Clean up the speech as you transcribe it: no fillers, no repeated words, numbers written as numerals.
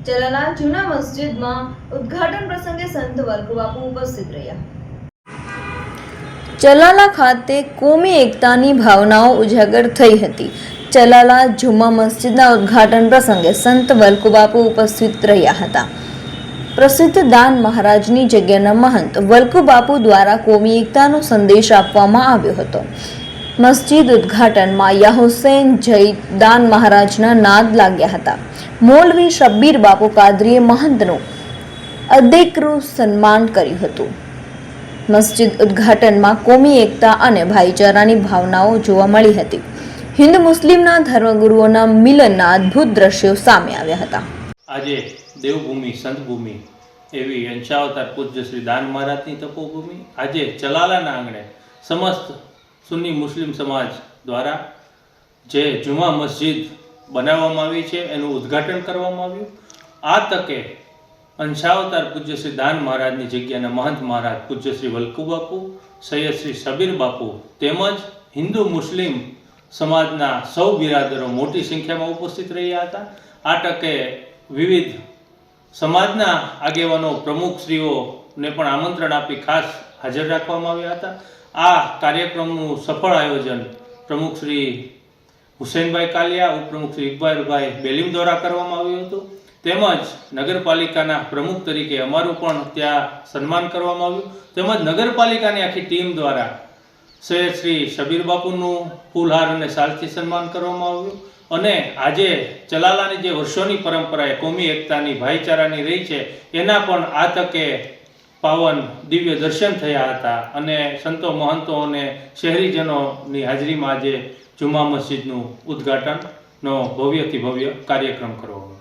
ચલાલા જૂના મસ્જિદમાં ઉદ્ઘાટન પ્રસંગે સંત વલ્લભબાપુ ઉપસ્થિત રહ્યા. ચલાલા ખાતે કોમી એકતાની ભાવનાઓ ઉજાગર થઈ હતી. ચલાલા જુમ્મા મસ્જિદના ઉદ્ઘાટન પ્રસંગે સંત વલ્લભબાપુ ઉપસ્થિત રહ્યા હતા. પ્રસિદ્ધ દાન મહારાજની જગ્યાના મહંત વલ્લભબાપુ દ્વારા કોમી એકતાનો સંદેશ આપવામાં આવ્યો હતો. મસ્જિદ ઉદ્ઘાટનમાં યા હુસૈન જય દાન મહારાજના નાદ લાગ્યા હતા. મૌલવી શબ્બીર બાપુ કાદરીએ મહંતનું અદેકરું સન્માન કર્યું હતું. મસ્જિદ ઉદ્ઘાટનમાં કોમી એકતા અને ભાઈચારાની ભાવનાઓ જોવા મળી હતી. હિન્દુ મુસ્લિમના ધર્મગુરુઓના મિલનના અદ્ભુત દ્રશ્યો સામે આવ્યા હતા. આજે દેવભૂમિ સંતભૂમિ એવી અંશાવતાર પૂજ્ય શ્રી દાન મહારાજની તપોભૂમિ આજે ચલાલાના આંગણે સમસ્ત સુન્ની મુસ્લિમ સમાજ દ્વારા જે જુમા મસ્જિદ બનાવવામાં આવી છે એનું ઉદ્ઘાટન કરવામાં આવ્યું. આ તકે અંશાવતાર પૂજ્ય શ્રી દાન મહારાજની જગ્યાના મહંત મહારાજ પૂજ્ય શ્રી વલ્લભબાપુ, સૈયદ શ્રી શબીર બાપુ તેમજ હિન્દુ મુસ્લિમ સમાજના સૌ બિરાદરો મોટી સંખ્યામાં ઉપસ્થિત રહ્યા હતા. આ તકે વિવિધ સમાજના આગેવાનો પ્રમુખશ્રીઓને પણ આમંત્રણ આપી ખાસ હાજર રાખવામાં આવ્યા હતા. આ કાર્યક્રમનું સફળ આયોજન પ્રમુખ શ્રી હુસૈનભાઈ કાલિયા, ઉપપ્રમુખ શ્રી ઇકબાલભાઈ બેલીમ દ્વારા કરવામાં આવ્યું હતું. તેમજ નગરપાલિકાના પ્રમુખ તરીકે અમારું પણ ત્યાં સન્માન કરવામાં આવ્યું. તેમજ નગરપાલિકાની આખી ટીમ દ્વારા સૈયદ શ્રી શબીર બાપુનું ફૂલહાર અને શાલથી સન્માન કરવામાં આવ્યું. અને આજે ચલાલાની જે વર્ષોની પરંપરા કોમી એકતાની ભાઈચારાની રહી છે એના પણ આ તકે પાવન દિવ્ય દર્શન થયા હતા. અને સંતો મહંતો અને શહેરીજનોની હાજરીમાં આજે જુમા મસ્જિદનું ઉદ્ઘાટનનો ભવ્યથી ભવ્ય કાર્યક્રમ કરવામાં આવ્યો.